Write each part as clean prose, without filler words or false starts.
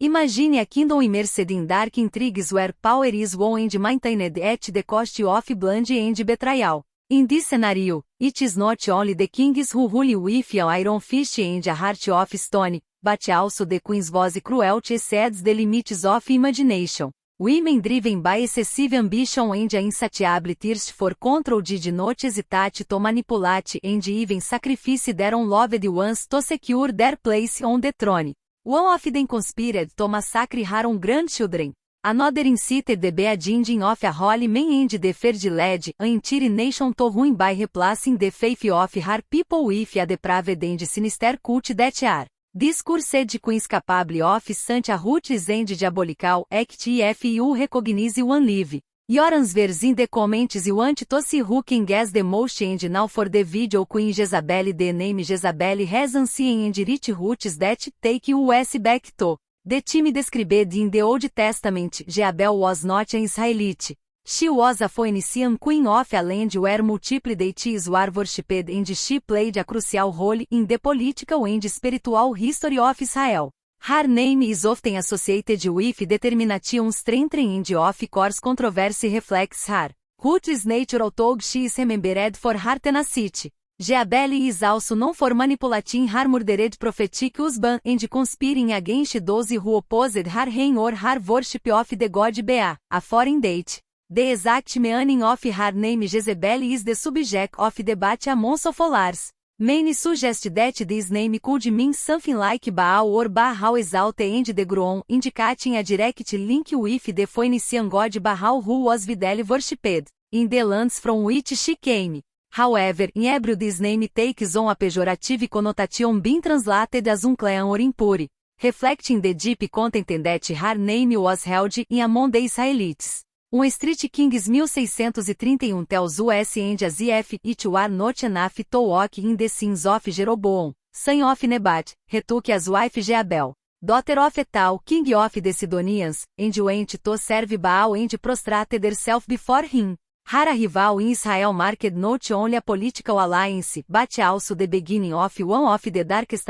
Imagine a kingdom immersed in dark intrigues where power is won and maintained at the cost of blood and betrayal. In this scenario, it is not only the kings who rule with an iron fist and a heart of stone, but also the queen's whose cruelty exceeds the limits of imagination. Women driven by excessive ambition and an insatiable thirst for control did not hesitate to manipulate and even sacrifice their unloved ones to secure their place on the throne. One of them conspired to massacre her own grandchildren. Another incited the beheading of a holy man and the first led an entire nation to ruin by replacing the faith of her people with a depraved and sinister cult that are. This cursed queens capable of such a ruthless and diabolical act if you recognize one live. Your answers in the comments you want to see who can guess the most and now for the video Queen Jezabel. The name Jezabel has ancient and rich roots that take us back to the time described in the Old Testament. Jezabel was not an Israelite. She was a Phoenician queen of a land where multiple deities were worshipped and she played a crucial role in the political and spiritual history of Israel. Her name is often associated with determination, strength and of course controversy reflects her ruthless nature, although she is remembered for her tenacity. Jezabel is also known for manipulating her murdered prophetic husband and conspiring against those who opposed her reign or her worship of the god Baal, a foreign deity. The exact meaning of her name Jezebel is the subject of debate among scholars. Many suggest that this name could mean something like Baal or Baal exalted and the Gruon, indicating a direct link with the Phoenician god Baal who was widely worshipped in the lands from which she came. However, in Hebrew this name takes on a pejorative connotation being translated as unclean or impure, reflecting the deep content that her name was held in among the Israelites. Street Kings 1631 tells us and as if it were not enough to walk in the sins of Jeroboam, son of Nebat, retook as wife Jezabel, daughter of Etal, king of the Sidonians, and went to serve Baal and prostrated herself before him. Her rival in Israel marked not only a political alliance, but also the beginning of one of the darkest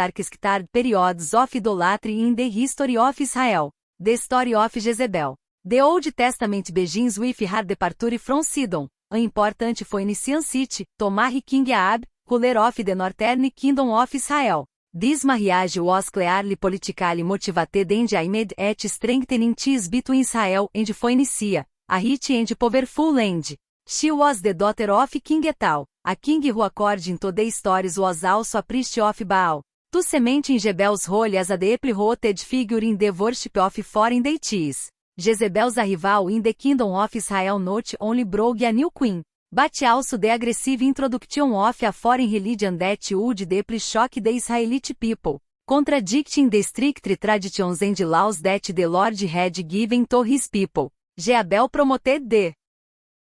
periods of idolatry in the history of Israel, the story of Jezebel. The Old Testament begins with her departure from Sidon, an important Phoenician city, to marry King Ahab, ruler of the northern kingdom of Israel. This marriage was clearly politically motivated and aimed at strengthening ties between Israel and Phoenicia, a rich and powerful land. She was the daughter of King Etal, a king who according to the stories was also a priest of Baal, to cement in Jezebel's role as a deeply-rooted figure in the worship of foreign deities. Jezebel's rival in the kingdom of Israel not only brought a new queen, but also the aggressive introduction of a foreign religion that would deeply shock the Israelite people, contradicting the strict traditions and laws that the Lord had given to his people. Jezebel promoted the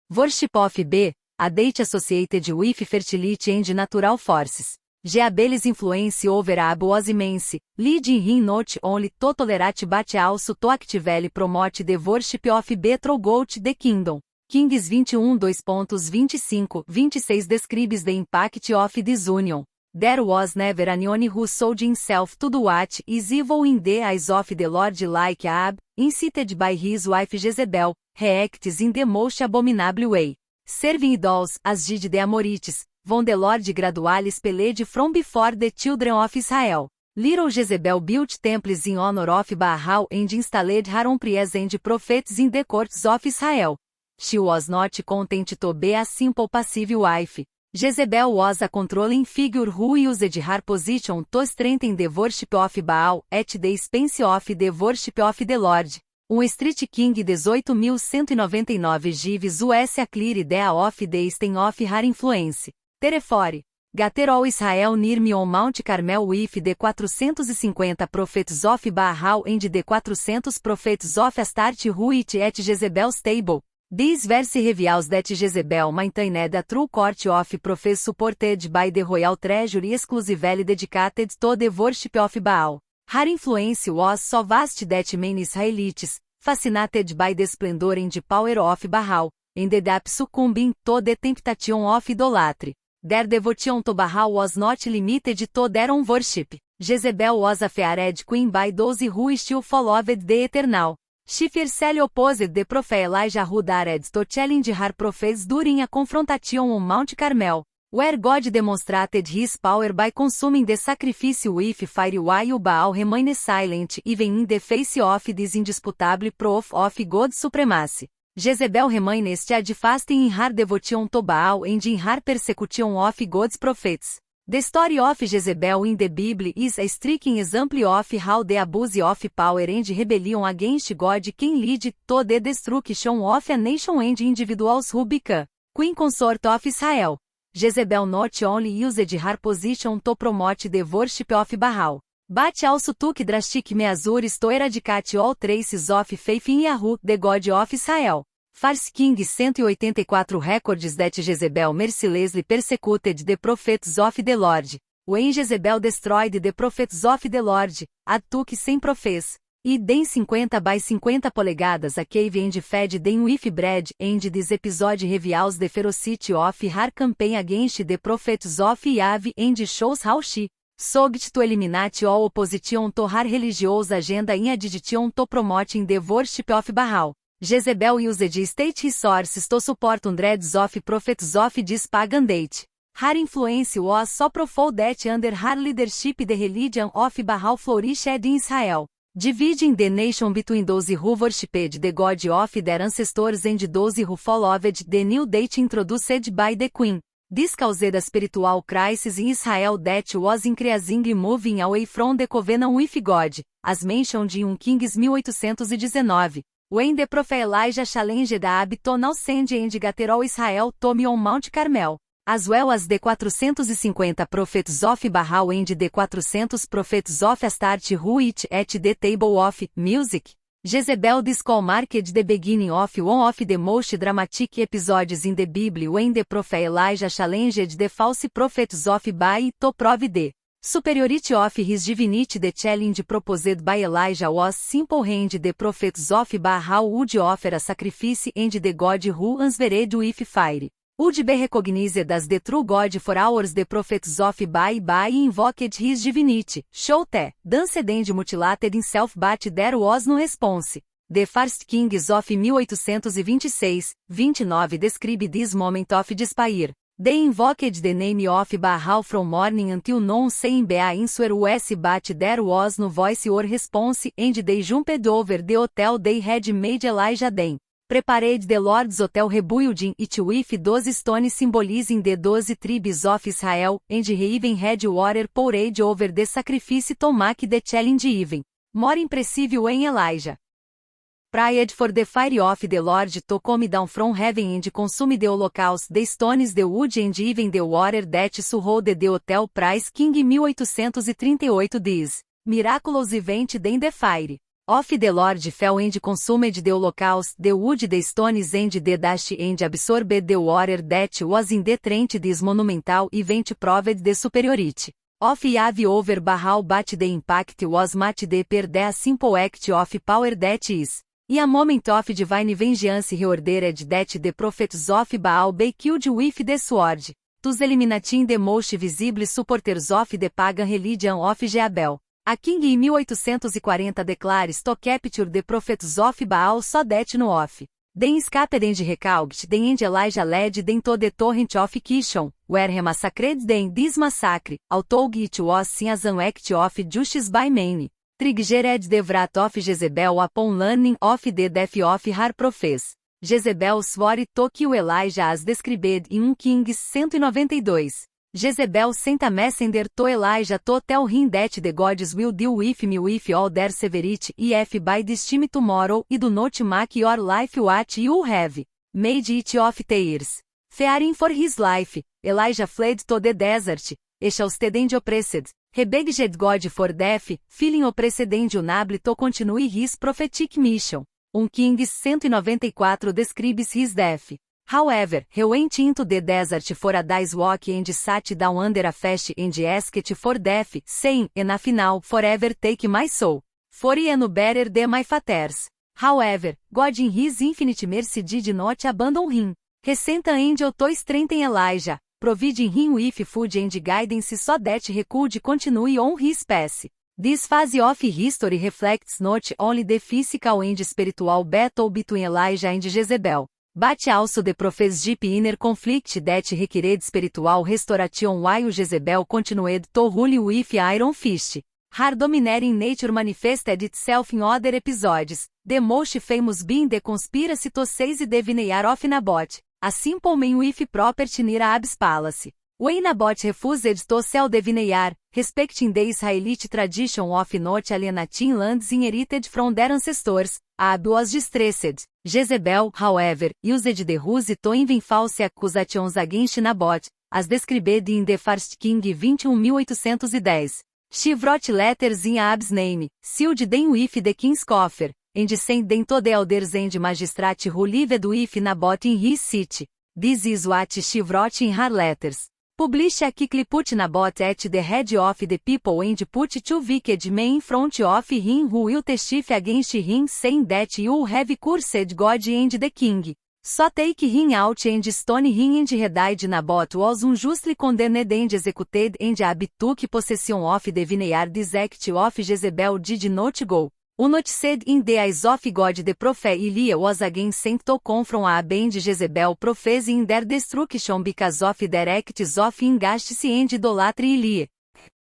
worship of Baal, a deity associated with fertility and natural forces. Jezebel's influence over Ahab was immense, leading him not only to tolerate but also to actively promote the worship of Baal throughout the kingdom. Kings 21:25-26 describes the impact of this union. There was never anyone who sold himself to do what is evil in the eyes of the Lord like Ahab, incited by his wife Jezebel, reacts in the most abominable way. Serving idols, as did the Amorites, von the Lord gradually expelled from before the children of Israel. Little Jezebel built temples in honor of Baal and installed her own priests and prophets in the courts of Israel. She was not content to be a simple passive wife. Jezebel was a controlling figure who used her position to strengthen the worship of Baal at the expense of the worship of the Lord. Street King 18.199 gives us a clear idea of the extent of her influence. Therefore, Gater all Israel near me on Mount Carmel with the 450 prophets of Baal and the 400 prophets of Astarte who eat at Jezebel's table. This verse reveals that Jezebel maintained a true court of prophets supported by the royal treasury exclusively dedicated to the worship of Baal. Her influence was so vast that many Israelites, fascinated by the splendor and power of Baal, ended up succumbing to the temptation of idolatry. Their devotion to Baal was not limited to their own worship. Jezebel was afeared queen by those who still followed the eternal. She fiercely opposed the prophet Elijah who dared to challenge her prophets during a confrontation on Mount Carmel, where God demonstrated his power by consuming the sacrifice with fire while Baal remained silent even in the face of this indisputable proof of God's supremacy. Jezebel remained steadfast in her devotion to Baal and in her persecution of God's prophets. The story of Jezebel in the Bible is a striking example of how the abuse of power and rebellion against God can lead to the destruction of a nation and individuals who become queen consort of Israel. Jezebel not only used her position to promote the worship of Baal, but also took drastic measures to eradicate all traces of faith in Yahweh, the God of Israel. 1 Kings 184 records that Jezebel mercilessly persecuted the prophets of the Lord. When Jezebel destroyed the prophets of the Lord, a took 100 prophets, e then 50 by 50 polegadas a cave and fed them with bread, and this episode reveals the ferocity of her campaign against the prophets of Yahweh and shows how she sought to eliminate all opposition to her religious agenda in addition to promoting the worship of Baal. Jezebel used state resources to support hundreds of prophets of this pagan date. Her influence was so profound that under her leadership the religion of Baal flourished in Israel, dividing the nation between those who worshipped the God of their ancestors and those who followed the new date introduced by the queen. This caused a spiritual crisis in Israel that was increasingly moving away from the covenant with God, as mentioned in 1 Kings 1819. When the prophet Elijah challenged Ahab to now send and gather all Israel to me on Mount Carmel, as well as the 450 prophets of Baal and the 400 prophets of Astarte who eat at the table of music. Jezebel this call marked the beginning of one of the most dramatic episodes in the Bible when the prophet Elijah challenged the false prophets of Baal to prove the superiority of his divinity. The challenge proposed by Elijah was simple, and the prophets of Baal would offer a sacrifice and the God who answered with fire would be recognized as the true God. For hours the prophets of Baal invoked his divinity, shouted, danced and mutilated himself, but there was no response. The 1 Kings of 1826-29 describe this moment of despair. They invoked the name of Baal from morning until noon, saying Be answer us, but there was no voice or response, and they jumped over the hotel they had made. Elijah then prepared the Lord's hotel, rebuilding it with 12 stones symbolizing the 12 tribes of Israel, and he even had water poured over the sacrifice to make the challenge even more impressive. When Elijah prayed for the fire of the Lord to come down from heaven and consume the holocaust, the stones, the wood and even the water that surrounded the hotel. Price King 1838. This miraculous event then the fire of the Lord fell and consumed the holocaust, the wood, the stones and the dust, and absorbed the water that was in the trench. This monumental event proved the superiority of Yahweh over Baal, but the impact was much deeper than a simple act of power that is. In a moment of divine vengeance he ordered that the prophets of Baal be killed with the sword, thus eliminating the most visible supporters of the pagan religion of Jezebel. A king in 1840 declares to capture the prophets of Baal so that no of them escaped and recalled them, and Elijah led them to the torrent of Kishon, where he massacred them. This massacre, although it was seen as an act of justice by many, triggered the wrath of Jezebel upon learning of the death of her prophets. Jezebel swore to kill Elijah as described in 1 Kings 192. Jezebel sent a messenger to Elijah to tell him that the gods will deal with me with all their severity if by this time tomorrow I do not make your life what you have made it of tears. Fearing for his life, Elijah fled to the desert, exhausted and oppressed. He begged God for death, feeling oppressed and unable to continue his prophetic mission. 1 Kings 194 describes his death. However, he went into the desert for a day's walk and sat down under a fast and asked for death, saying, Enough now, forever take my soul, for I am better than my fathers. However, God in his infinite mercy did not abandon him. He sent an angel to strengthen Elijah, providing him with food and guidance so that he could continue on his path. This phase of history reflects not only the physical and spiritual battle between Elijah and Jezebel, but also the prophet's deep inner conflict that required spiritual restoration while Jezebel continued to rule with iron fist. Her domineering nature manifested itself in other episodes, the most famous being the conspiracy to seize the vineyard of Naboth, a simple man with property near Ahab's palace. When Naboth refused to sell the vineyard, respecting the Israelite tradition of not alienating lands inherited from their ancestors, Ahab was distressed. Jezebel, however, used the ruse to invent false accusations against Naboth, as described in the First King 21:1810. She wrote letters in Ahab's name, sealed them with the king's coffer, and sent them to the elders and magistrates who lived with Naboth in his city. This is what she wrote in her letters. Publish a quickly put Naboth at the head of the people and put two wicked men in front of him who will testify against him, saying that you have cursed God and the king. So take him out and stone him, and he died. Naboth was unjustly condemned and executed, and Ahab took possession of the vineyard. This act of Jezebel did not go unnoticed in the eyes of God. The prophet Elijah was again sent to confront Ahab and Jezebel, professing their destruction because of their acts of injustice and idolatry. Elijah,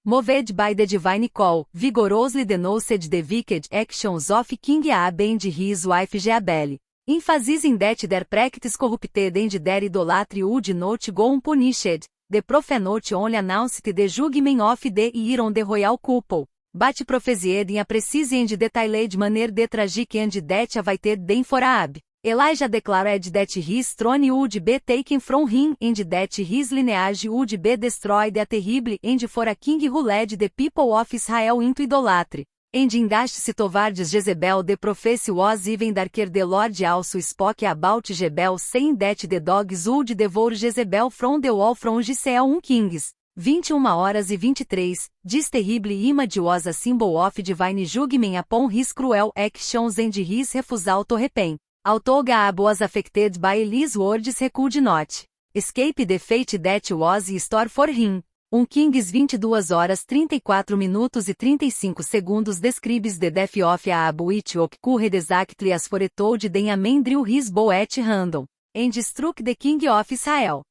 moved by the divine call, vigorously denounced the wicked actions of King Ahab and his wife Jezebel, emphasizing that their practice corrupted and their idolatry would not go unpunished. The prophet not only announced the judgment of the year on the royal couple, but prophesied in a precise and detailed manner the tragic end that awaited them for Ahab. Elijah declared that his throne would be taken from him and that his lineage would be destroyed, a terrible end for a king who led the people of Israel into idolatry. And injustice towards Jezebel. The prophecy was even darker. The Lord also spoke about Jezebel, saying that the dogs would devour Jezebel from the wall from Gisel 1 Kings 21:23. This terrible image was a symbol of divine judgment upon his cruel actions and his refusal to repent. Although Ahab was affected by Elijah's words, he could not escape the fate that was in store for him. 1 Kings 22:34:35 describes the death of Ahab, which occurred exactly as foretold. Then a man drew his bow at random, and struck the king of Israel.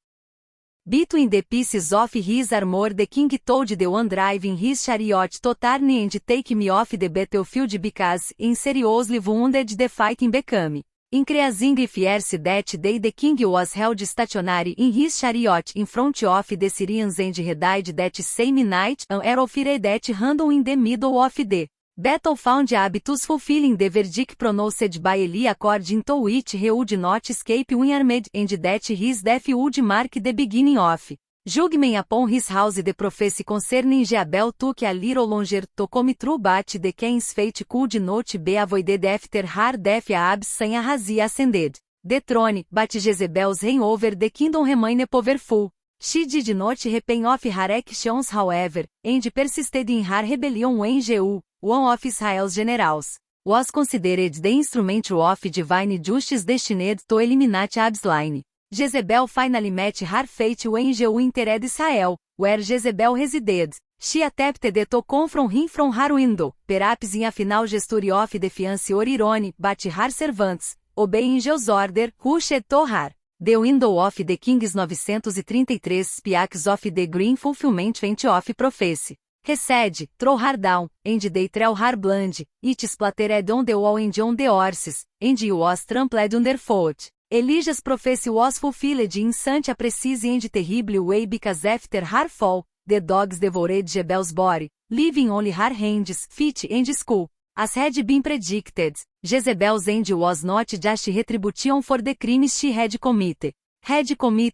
Between the pieces of his armor, the king told the one driving his chariot to turn and take me off the battlefield because, in seriously wounded, the fighting became increasing fierce. That day the king was held stationary in his chariot in front of the Syrians, and he died that same night. An arrow fired at random in the middle of the battle found Ahab thus fulfilling the verdict pronounced by Eli, according to which he would not escape unharmed, and that his death would mark the beginning of judgment upon his house. The prophecy concerning Jezebel took a little longer to come true, but the king's fate could not be avoided after her death. Ahab's son Ahaziah ascended the throne, but Jezebel's reign over the kingdom remained powerful. She did not repent of her actions, however, and persisted in her rebellion when Jehu, one of Israel's generals, was considered the instrument of divine justice destined to eliminate Ahab's line. Jezebel finally met her fate when Jehu entered Israel, where Jezebel resided. She attempted to confront him from her window, perhaps in a final gesture of defiance or irony, but her servants, obeying Jehu's order, rushed to her. The window of the Kings 933 speaks of the green fulfillment of prophecy. He said, throw her down, and they threw her blind, it splattered on the wall and on the horses, and it was trampled underfoot. Elijah's prophecy was fulfilled in such a precise and terrible way because after her fall, the dogs devoured Jezebel's body, leaving only her hands, feet and skull. As had been predicted, Jezebel's end was not just retribution for the crimes she had committed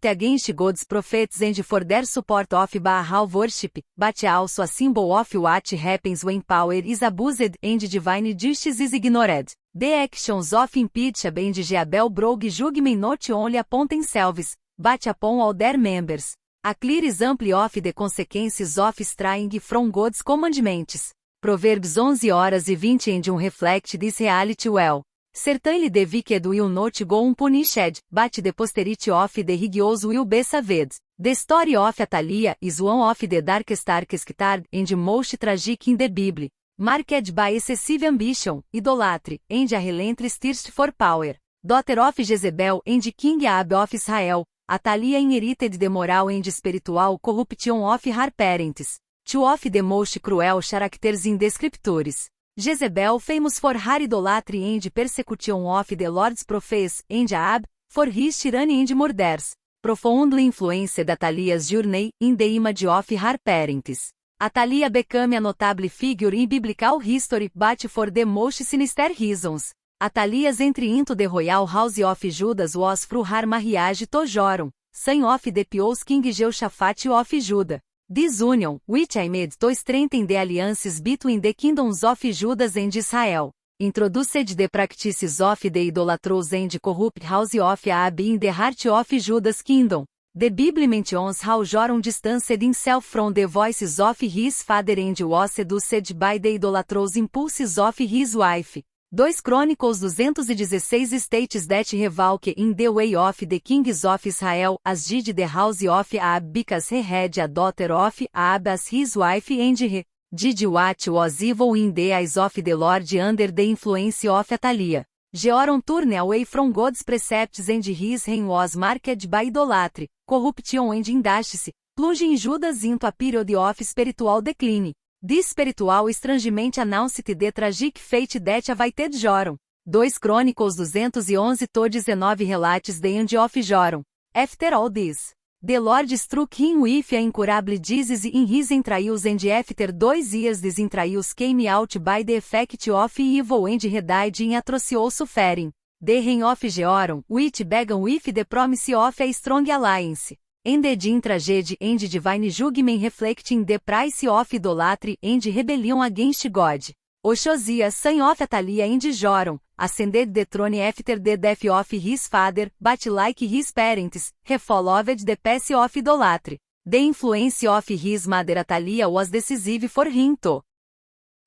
against God's prophets and for their support of Baal worship, but also a symbol of what happens when power is abused and divine justice is ignored. The actions of Impeachable and Jezebel brought judgment not only upon themselves, but upon all their members. A clear example of the consequences of straying from God's commandments. Provérbios 11:20 reflect this reality well. Certainly the wicked will not go unpunished, but the posterity of the righteous will be saved. The story of Athaliah is one of the darkest and most tragic in the Bible, marked by excessive ambition, idolatry, and a relentless thirst for power. Daughter of Jezebel and King Ahab of Israel, Athaliah inherited the moral and spiritual corruption of her parents, two of the most cruel characters in the scriptures. Jezebel famous for her idolatry and persecution of the Lord's prophets, and Ahab, for his tyranny and murders, profoundly influenced Athaliah's journey in the image of her parents. Athaliah became a notable figure in biblical history but for the most sinister reasons. Athaliah's entry into the royal house of Judah was through her marriage to Joram, son of the pious king Jehoshaphat of Judah. This union, which aimed to strengthen the alliances between the kingdoms of Judah and Israel, introduced the practices of the idolatrous and corrupt house of Ahab in the heart of Judah's kingdom. The Bible mentions how Joram distanced himself from the voices of his father and was seduced by the idolatrous impulses of his wife. 2 Crônicas 216 states that he walked in the way of the kings of Israel, as did the house of Ahab because he had a daughter of Ahab as his wife and he did what was evil in the eyes of the Lord under the influence of Athaliah. Joram turned away from God's precepts and his reign was marked by idolatry, corruption and injustice, plunging Judah into a period of spiritual decline. This spiritual estrangement announced the tragic fate that awaited Joram. 2 Crônicas 211-19 relates the end of Joram. After all this, the Lord struck him with an incurable disease in his entrails and after 2 years these entrails came out by the effect of evil and he died in atrocious suffering. The reign of Joram, which began with the promise of a strong alliance, ended in tragedy and divine judgment reflecting the price of idolatry and rebellion against God. Oshosiah, son of Athaliah and Joram, ascended the throne after the death of his father, but like his parents, he followed the path of idolatry. The influence of his mother Athaliah was decisive for him to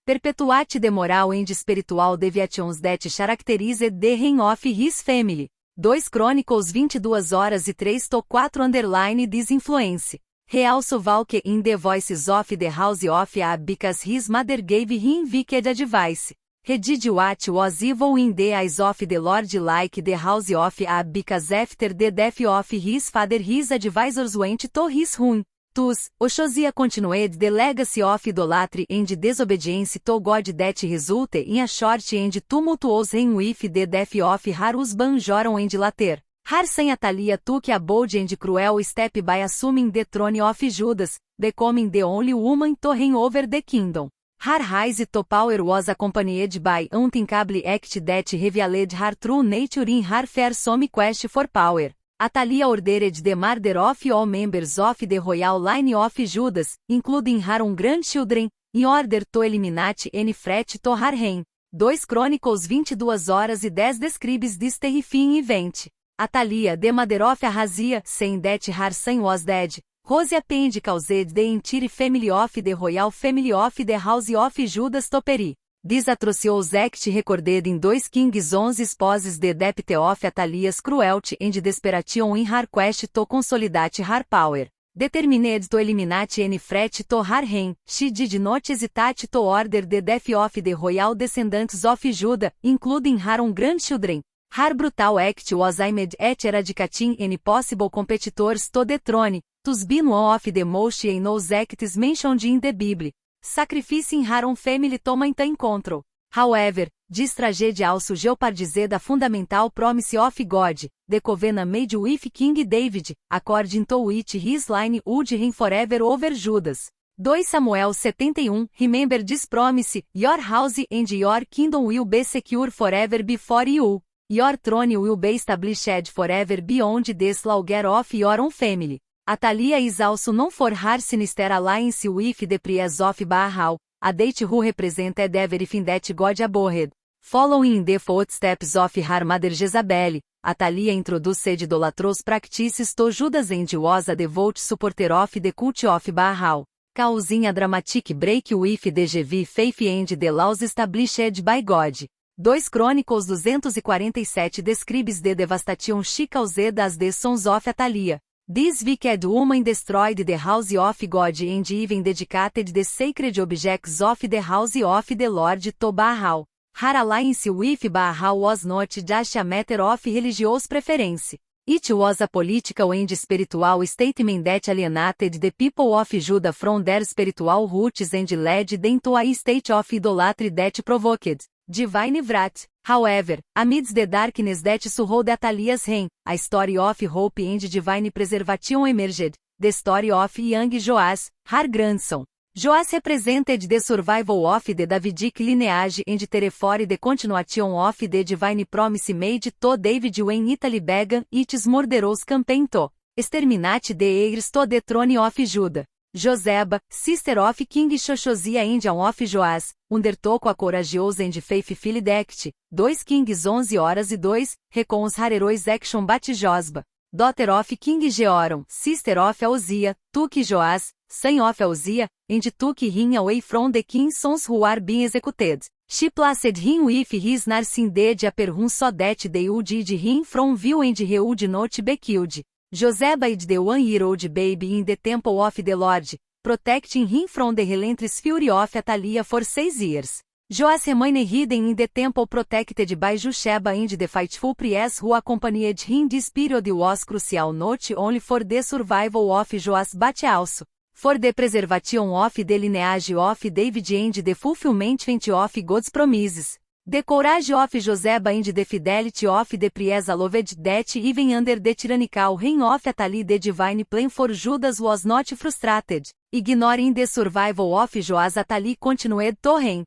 perpetuate the moral and spiritual deviations that characterized the reign of his family. 2 Crônicas 22:3-4 underline this influence. He also walked in the voices of the house of Ahab because his mother gave him wicked advice. He did what was evil in the eyes of the Lord like the house of Ahab because after the death of his father his advisors went to his ruin. Thus, Oshosiah continued the legacy of idolatry and disobedience to God that resulted in a short and tumultuous reign with the death of her husband Joram and later. Her son Athaliah took a bold and cruel step by assuming the throne of Judah, becoming the only woman to reign over the kingdom. Her rise to power was accompanied by an unthinkable act that revealed her true nature in her fearsome quest for power. Athaliah ordered the murder of all members of the royal line of Judah, including her own grandchildren, in order to eliminate any threat to her reign. 2 Crônicas 22:10 describes this terrifying event. Athaliah, the mother of Ahaziah, saying that her son was dead, Rose append caused the entire family of the royal family of the house of Judah to perish. This atrocious act recorded in 2 Kings 11 exposes the depth of Athaliah's cruelty and desperation in her quest to consolidate her power. Determined to eliminate any threat to her reign, she did not hesitate to order the death of the royal descendants of Judah, including her own grandchildren. Her brutal act was aimed at eradicating any possible competitors to the throne, thus being one of the most heinous acts mentioned in the Bible. Sacrificing her own family to maintain control. However, this tragedy also jeopardized a fundamental promise of God, the covenant made with King David, according to which his line would reign forever over Judah. 2 Samuel 71 Remember this promise, your house and your kingdom will be secure forever before you. Your throne will be established forever beyond the slaughter of your own family. Athaliah is also known for her sinister alliance with the priests of Baal, a deity who represented everything that God abhorred. Following in the footsteps of her mother Jezebel, Athaliah introduced idolatrous practices to Judah and was a devout supporter of the cult of Baal, causing a dramatic break with the Jewish faith and the laws established by God. 2 Crônicas 247 describes the devastation she caused as the sons of Athaliah. This wicked woman destroyed the house of God and even dedicated the sacred objects of the house of the Lord to Baal. Her alliance with Baal was not just a matter of religious preference. It was a political and spiritual statement that alienated the people of Judah from their spiritual roots and led them to a state of idolatry that provoked divine wrath. However, amidst the darkness that surrounded Athaliah's reign, a story of hope and divine preservation emerged, the story of young Joas, her grandson. Joas represented the survival of the Davidic lineage and therefore the continuation of the divine promise made to David when Italy began its murderous campaign to exterminate the heirs to the throne of Judah. Joseba, sister of King Josiah and of Joas, undertook a courageous and faithful act. 2 Kings 11:2, recounts her heroic action but Josba, daughter of King Jehoram, sister of Uzziah, took Joas, son of Uzziah, and took him away from the king's sons who were being executed. She placed him with his nursing dead upon him so that they would hide him from view and he would not be killed. Joseba hid the 1-year-old baby in the temple of the Lord, protecting him from the relentless fury of Athaliah for 6 years. Joas remained hidden in the temple protected by Josheba and the faithful priests who accompanied him. This period was crucial not only for the survival of Joas but also for the preservation of the lineage of David and the fulfillment of God's promises. The courage of Joseba and the fidelity of the priests allowed that even under the tyrannical reign of Athaliah the divine plan for Judah was not frustrated. Ignoring the survival of Joas, Athaliah continued to reign.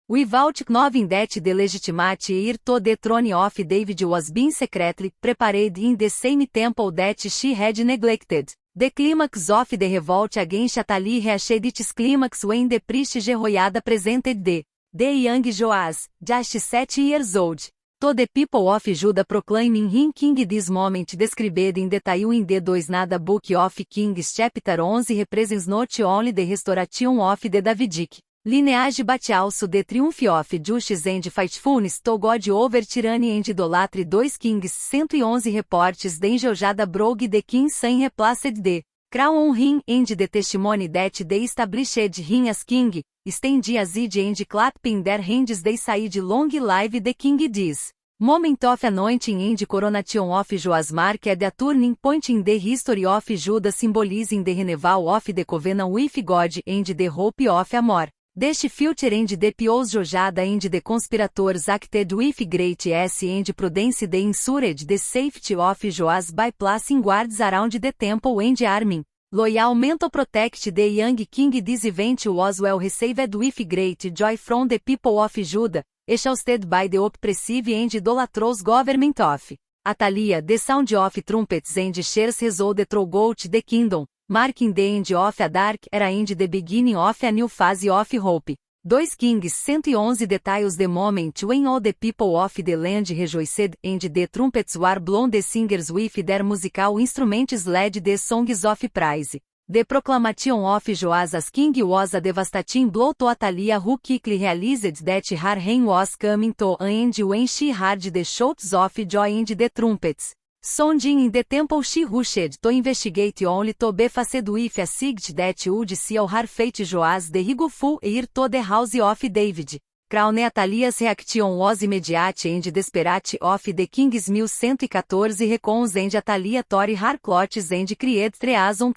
Without knowing that the legitimate heir to the throne of David was being secretly prepared in the same temple that she had neglected. The climax of the revolt against Athaliah reached its climax when the priest Jehoiada presented the young Joas, just 7 years old, to the people of Judah proclaiming him king. This moment described in detail in the 2 Nada Book of Kings chapter 11 represents not only the restoration of the Davidic lineage but also the triumph of justice and faithfulness to God over tyranny and idolatry. 2 Kings 111 reports the Jehoiada broke the king's son replaced the crown on him and the testimony that they established him as king, stand aside and clapping their hands they said long live the king. This moment of anointing and coronation of Joas marked a turning point in the history of Judah, symbolizing the renewal of the covenant with God and the hope of a more just future. And the pious Jehoiada and the conspirators acted with great ease and prudence. They ensured the safety of Joas by placing guards around the temple and arming loyal men to protect the young king. This event was well received with great joy from the people of Judah, exhausted by the oppressive and idolatrous government of Athaliah. The sound of trumpets and cheers resounded throughout the kingdom, marking the end of a dark era and the beginning of a new phase of hope. 2 Kings 111 details the moment when all the people of the land rejoiced and the trumpets were blown. The singers with their musical instruments led the songs of praise. The proclamation of Joas as king was a devastating blow to Athaliah, who quickly realized that her reign was coming to an end. When she heard the shouts of joy and the trumpets sounding in the temple, she rushed to investigate, only to be faced with a sight that would seal her fate. Joas, the rightful heir to the house of David, crowned. Athaliah's reaction was immediate and desperate. Of the Kings 1114 recounts and Athaliah tore her clothes and cried treason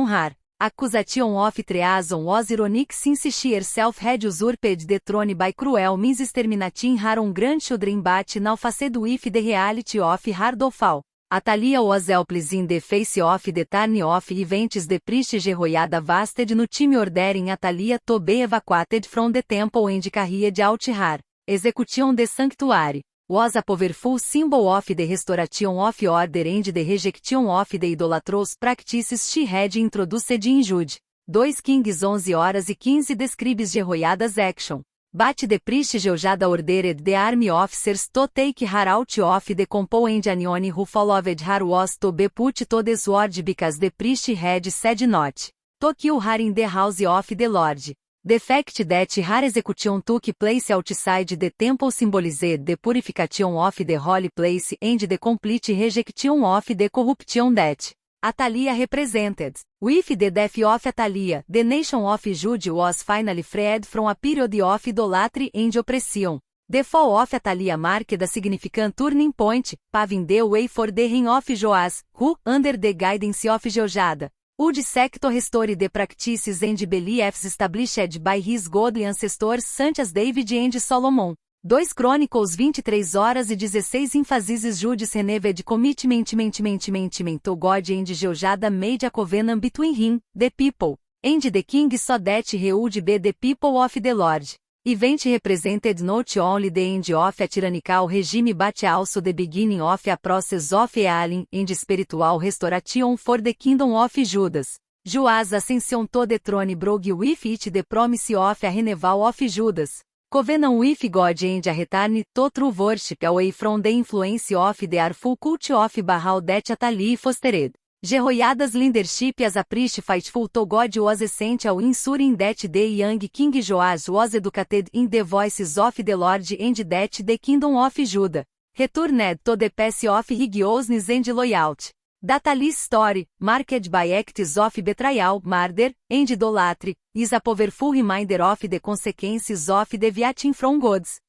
her. Accusation of treason was ironic since she herself had usurped the throne by cruel means, exterminating her own grandchildren, but now faced with the reality of her downfall. Athaliah was helpless in the face of the turn of events. The priest Jehoiada vasted no time, ordering Athaliah to be evacuated from the temple and carried out her execution. The sanctuary was a powerful symbol of the restoration of order and the rejection of the idolatrous practices she had introduced in Judah. 2 Kings 11:15 describes Jehoiada's action. But the priest Jehoiada ordered the army officers to take her out of the temple, and anyone who followed her was to be put to the sword, because the priest had said not to kill her in the house of the Lord. The fact that her execution took place outside the temple symbolized the purification of the holy place and the complete rejection of the corruption that Atalia represented. With the death of Atalia, the nation of Jude was finally freed from a period of idolatry and oppression. The fall of Atalia marked a significant turning point, paving the way for the reign of Joás, who, under the guidance of Jehoiada, would seek to restore the practices and beliefs established by his godly ancestors such as David and Solomon. 2 Crônicas 23:16 Emphasizes Jude's renewed commitment to God and Jehoiada made a covenant between him, the people, and the king so that he would be the people of the Lord. Event represented not only the end of a tyrannical regime but also the beginning of a process of healing and spiritual restoration for the kingdom of Judas. Joás' ascension to the throne brought with it the promise of a renewal of Judas' covenant with God and a return to true worship away from the influence of the harmful cult of Baal that Atalia fostered. Jehoiada's leadership as a priest faithful to God was essential in ensuring that the young King Joás was educated in the voices of the Lord and that the kingdom of Judah returned to the path of righteousness and loyalty. Atalia's story, marked by acts of betrayal, murder, and idolatry, is a powerful reminder of the consequences of deviating from God's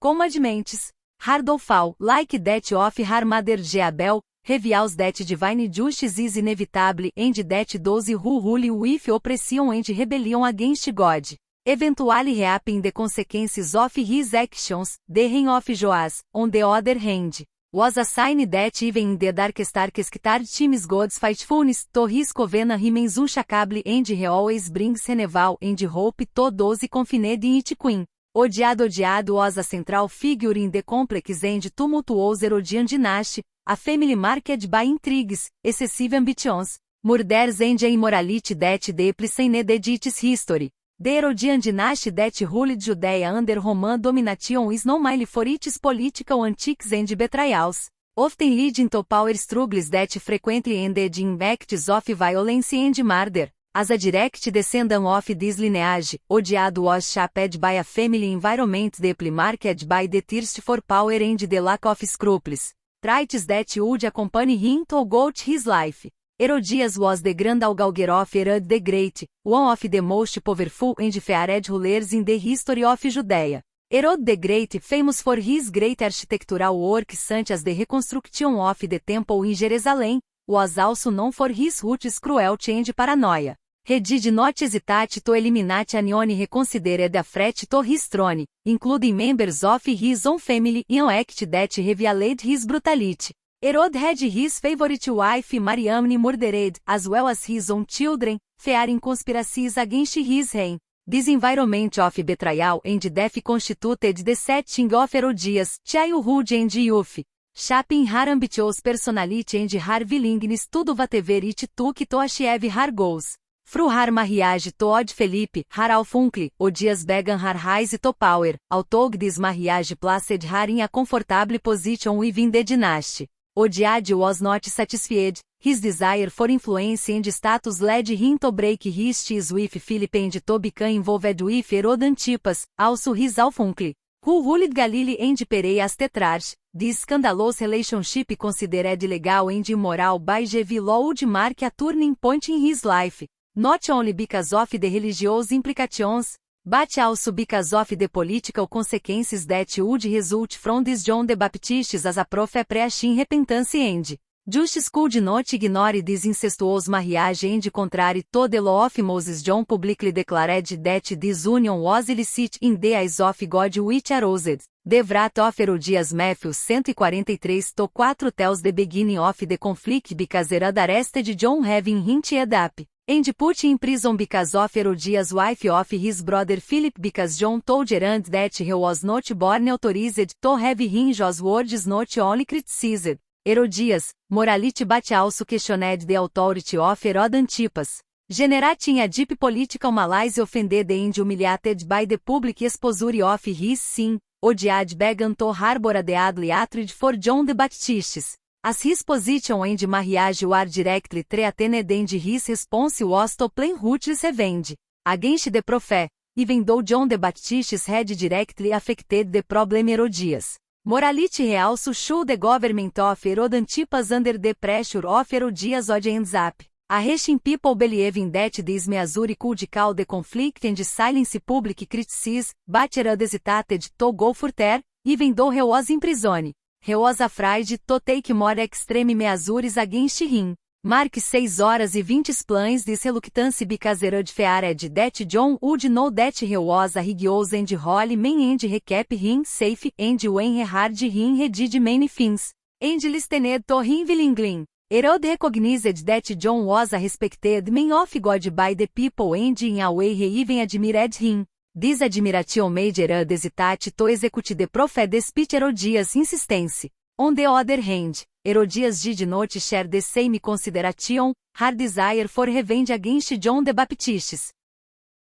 commandments. Her downfall, like that of her mother Jezebel, reveals that divine justice is inevitable and that those who rule with oppression and rebellion against God eventually reap the consequences of his actions. The reign of Joás, on the other hand, was a sign that even in the darkest times God's faithfulness to his covenant remains unshakable and he always brings renewal and hope to those confined in it. Queen Odiad was a central figure in the complex and tumultuous Herodian dynasty, a family marked by intrigues, excessive ambitions, murders and immorality that deeply stained its history. The Herodian dynasty that ruled Judea under Roman domination is known for its political antics and betrayals, often leading to power struggles that frequently ended in acts of violence and murder. As a direct descendant of this lineage, Odiad was shaped by a family environment deeply marked by the thirst for power and the lack of scruples, traits that would accompany him throughout his life. Herodias was the grandalgauger of Herod the Great, one of the most powerful and feared rulers in the history of Judea. Herod the Great, famous for his great architectural works such as the reconstruction of the temple in Jerusalem, was also known for his ruthless cruelty and paranoia. He did not hesitate to eliminate anyone he considered a threat to his throne, including members of his own family, in an act that revealed his brutality. Herod had his favorite wife Mariamne murdered, as well as his own children, fearing conspiracies against his reign. This environment of betrayal and death constituted the setting of Herodias' childhood and youth, shaping her ambitious personality and her willingness to do whatever it took to achieve her goals. Through her marriage to Odd Philip, her uncle, Odias began her rise to power, although this marriage placed her in a comfortable position within the dynasty. Odiad was not satisfied. His desire for influence and status led him to break his ties with Philip and to become involved with Herod Antipas, also his half-uncle, who ruled Galilee and Perea as tetrarch. This scandalous relationship, considered illegal and immoral by Jewish law, would mark a turning point in his life, not only because of the religious implications, but also because of the political consequences that would result from this. John the Baptist as a prophet preaching repentance and justice could not ignore this incestuous marriage and contrary to the law of Moses. John publicly declared that this union was illicit in the eyes of God, which aroused the wrath of Herodias. Matthew 143:4 tells the beginning of the conflict because Herod arrested John, having him tied up and put in prison because of Herodias' wife of his brother Philip, because John told Herod that he was not born authorized to have him. John's words not only criticized Herodias' morality but also questioned the authority of Herod Antipas, generating a deep political malaise offended and humiliated by the public exposure of his sin. Odiad began to harbor the ugly hatred for John the Baptist, as his position and marriage were directly threatened and his response was to plan ruthless revenge against the prophet, even though John the Baptist had directly affected the problem. Herodias Morality realço show the government of Herod Antipas under the pressure of Herodias od ends up. A Russian people believing that this measure could cause the conflict and silence public criticism, but Herod hesitated to go further, even though he was in prison. He was afraid to take more extreme measures against him. Mark 6:20 explains this reluctance because Herod feared that John would know that he was a righteous and holy man and he kept him safe, and when he heard him he did many things, and listened to him willingly. Herod recognized that John was a respected man of God by the people and in a way he even admired him. This admiration made Herod hesitate to execute the prophet despite Herodias' insistence. On the other hand, Herodias did not share the same consideration, her desire for revenge against John the Baptist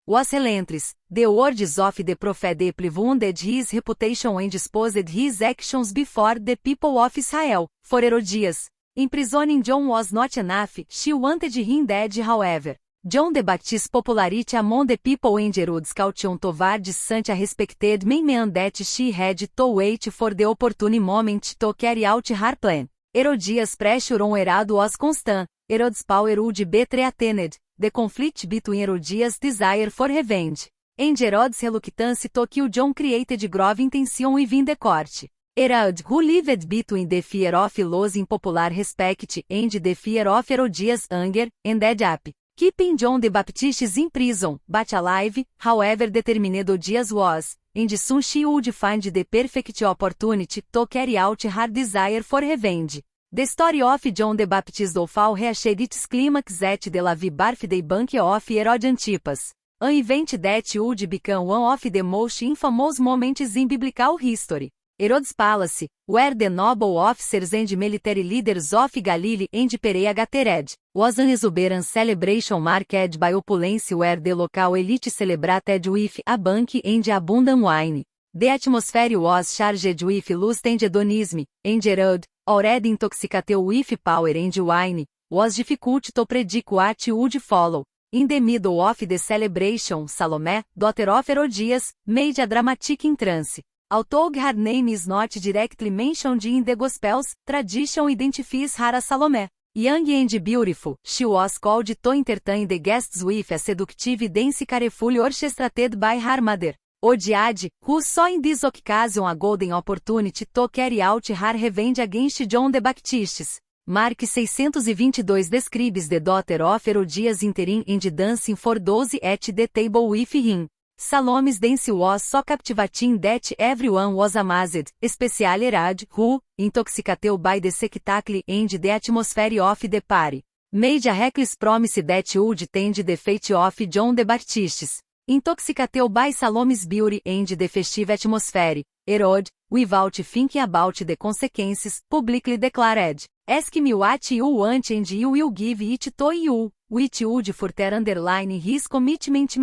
was relentless. The words of the prophet deeply wounded his reputation and exposed his actions before the people of Israel. For Herodias, imprisoning John was not enough, she wanted him dead however. John the Baptist's popularity among the people and Herod's caution towards such a respected man meant that she had to wait for the opportune moment to carry out her plan. Herodias' pressure on Herod was constant. Herod's power would be threatened. The conflict between Herodias' desire for revenge and Herod's reluctance to kill John created grave tension within the court. Herod, who lived between the fear of losing popular respect and the fear of Herodias' anger, ended up keeping John the Baptist in prison, but alive, however determined Herodias was, and soon she would find the perfect opportunity to carry out her desire for revenge. The story of John the Baptist Doufal reached its climax at the live birthday banquet of Herod Antipas, an event that would become one of the most infamous moments in biblical history. Herod's palace, where the noble officers and military leaders of Galilee and Perea gathered, was an exuberant celebration marked by opulence where the local elite celebrated with a banquet and abundant wine. The atmosphere was charged with lust and hedonism, and Herod, already intoxicated with power and wine, was difficult to predict what would follow. In the middle of the celebration, Salome, daughter of Herodias, made a dramatic entrance. Although her name is not directly mentioned in the Gospels, tradition identifies her as Salome. Young and beautiful, she was called to entertain the guests with a seductive dance carefully orchestrated by her mother, Odiade, who saw in this occasion a golden opportunity to carry out her revenge against John the Baptist. Mark 622 describes the daughter of Herodias entering and dancing for those at the table with him. Salome's dance was so captivating that everyone was amazed, especially Herod, who, intoxicated by the spectacle and the atmosphere of the party, made a reckless promise that would tend the fate of John the Baptist. Intoxicated by Salome's beauty and the festive atmosphere, Herod, without thinking about the consequences, publicly declared, "Ask me what you want and you will give it to you," which would further underline his commitment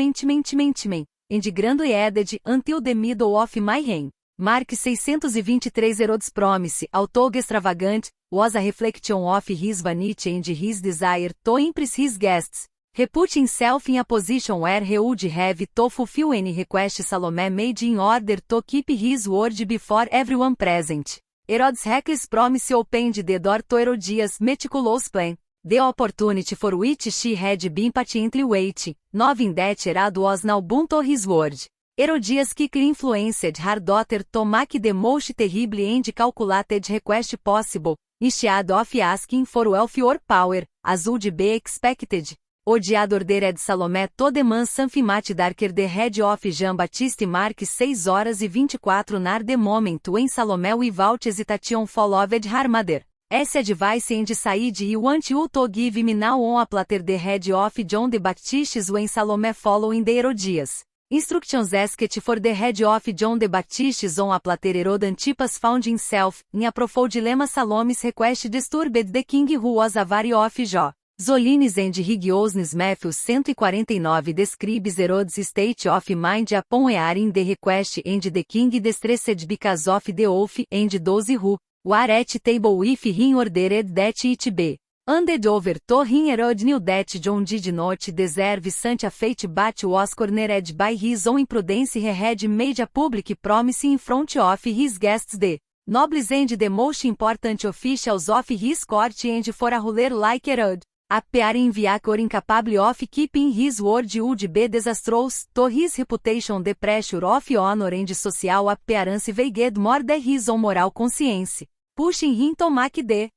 and grandly added, "until the middle of my reign." Mark 623 Herod's promise, although extravagant, was a reflection of his vanity and his desire to impress his guests. He put himself in a position where he would have to fulfill any request Salome made in order to keep his word before everyone present. Herod's reckless promise opened the door to Herodias' meticulous plan, the opportunity for which she had been patiently waiting, knowing that Herod was now bound to his word. Herodias quickly influenced her daughter to make the most terrible and calculated request possible, instead of asking for wealth or power, as would be expected. Odiado ordered Salome to demand something much darker the head of Jean Baptiste. Mark 6:24 Near the moment when Salome without hesitation followed her mother, "Esse advice and said you want you to give me now on a platter the head of John the Baptist when Salome following the Herodias. Instructions asked for the head of John the Baptist on a platter. Herod Antipas found himself in a profound dilemma. Salome's request disturbed the king who was a vary of Jó. Zolines and Rigiousness. Matthew 149 describes Herod's state of mind upon hearing the request and the king distressed because of the oath and those who were at table with him ordered that it be handed over to him. Herod knew that John did not deserve such a fate but was cornered by his own imprudence. He had made a public promise in front of his guests. The Nobles and the most important officials of his court and for a ruler like Herod, appear enviar or incapable of keeping his word would be disastrous to his reputation the pressure of honor and social appearance weighed more than his own moral conscience, pushing him to make the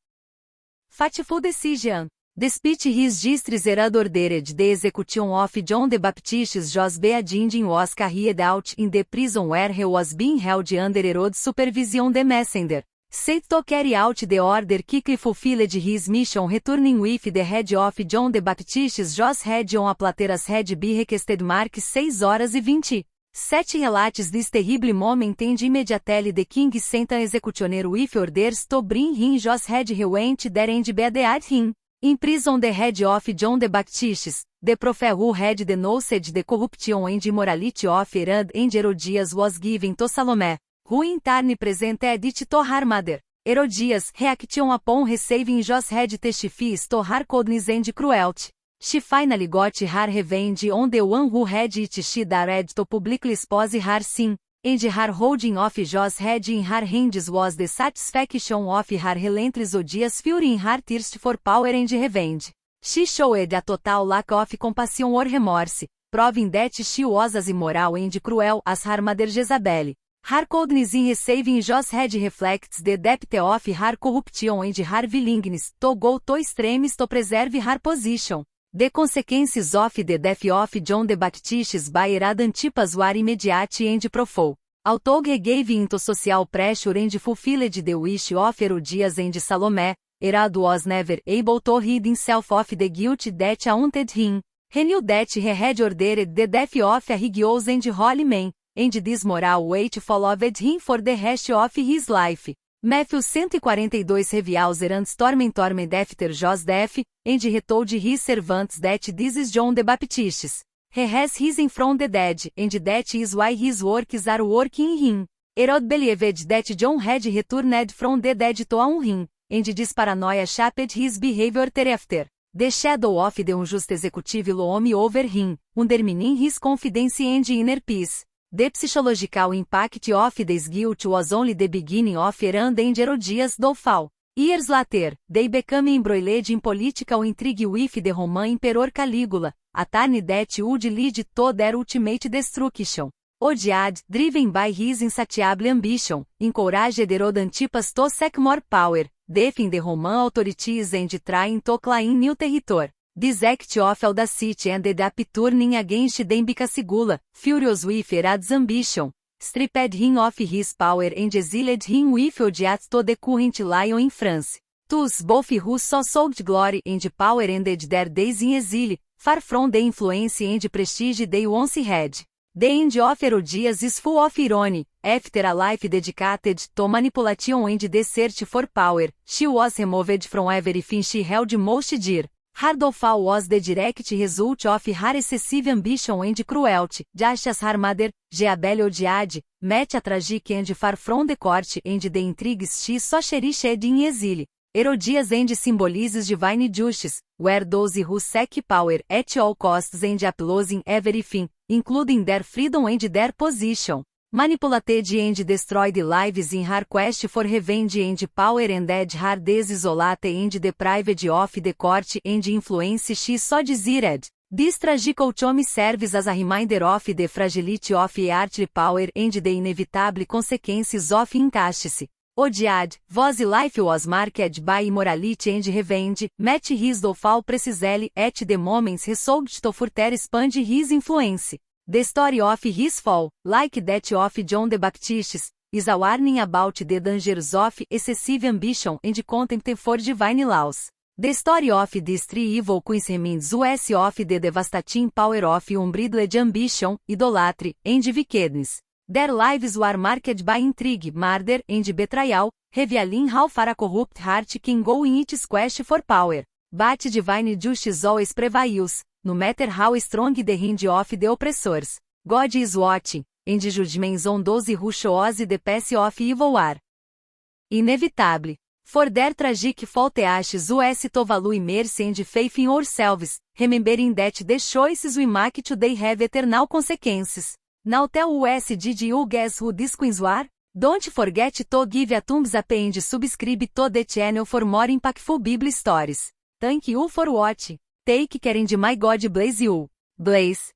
fateful decision. Despite his distress Herod ordered the execution of John the Baptist Jos Beadinding was carried out in the prison where he was being held under Herod's supervision. The messenger, set to carry out the order, quickly fulfilled his mission, returning with the head of John the Baptist Jos head on a platter as had been requested. Mark 6:27 relates this terrible moment and immediately the king sent an executioner with orders to bring him Jos head. He went there and beheaded him. In prison the head of John the Baptist, the prophet who had denounced the corruption and immorality of Herod and Herodias was given to Salome, who in turn presented it to her mother. Herodias, reaction upon receiving Jos head testifies to her coldness and cruelty. She finally got her revenge on the one who had it. She dared to publicly expose her sin, and her holding of Jos head in her hands was the satisfaction of her relentless odious fury in her thirst for power and revenge. She showed a total lack of compassion or remorse, proving that she was as immoral and cruel as her mother Jezebel. Her coldness in receiving Jos head reflects the depth of her corruption and her willingness to go to extremes to preserve her position. The consequences of the death of John the Baptist by Herod Antipas were immediate and profound. Although he gave into social pressure and fulfilled the wish of Herodias and Salome, Herod was never able to rid himself of the guilt that haunted him. He knew that he had ordered the death of a righteous and holy man, and this moral weight followed him for the rest of his life. Matthew 142 reveals Herod's torment after Jos' death, and he told his servants that this is John the Baptist. He has risen from the dead, and that is why his works are working in him. Herod believed that John had returned from the dead to own him, and this paranoia shaped his behavior thereafter. The shadow of the unjust executive loom over him, undermining his confidence and inner peace. The psychological impact of this guilt was only the beginning of Herod and Herodias' downfall. Years later, they became embroiled in political intrigue with the Roman Emperor Caligula, a turn that would lead to their ultimate destruction. Odiad, driven by his insatiable ambition, encouraged Herod Antipas to seek more power, defend the Roman authorities and trying to claim new territory. This act of audacity ended up turning against them because Caligula, furious with Herod's ambition, stripped him of his power and exiled him with odiates to the current Lyon in France. Thus both who sought glory and power ended their days in exile, far from the influence and prestige they once had. The end of Herodias is full of irony. After a life dedicated to manipulation and the search for power, she was removed from everything she held most dear. Her downfall was the direct result of her excessive ambition and cruelty, just as her mother, Jezebel odiad, met a tragic end far from the court and the intrigues she so cherished in exile. Herodias end symbolizes divine justice, where those who seek power at all costs end up losing everything, including their freedom and their position. Manipulated and destroyed lives in her quest for revenge and power ended her desolate and deprived of the court and influence she so desired. This tragic outcome serves as a reminder of the fragility of earthly power and the inevitable consequences of injustice. Odiad, whose life was marked by immorality and revenge, met his downfall precisely at the moments he sought to further expand his influence. The story of his fall, like that of John the Baptist, is a warning about the dangers of excessive ambition and contempt for divine laws. The story of these three evil queens reminds us of the devastating power of unbridled ambition, idolatry, and wickedness. Their lives were marked by intrigue, murder, and betrayal, revealing how far a corrupt heart can go in its quest for power. But divine justice always prevails, no matter how strong the hand of the oppressors. God is watching, and judgments on those who show us the path of evil are inevitable. For their tragic fall teaches us to value mercy and faith in ourselves, remembering that the choices we make today have eternal consequences. Now tell us, did you guess who these queens were? Don't forget to give a thumbs up and subscribe to the channel for more impactful Bible stories. Thank you for watching. Take care and my God bless you. Bless.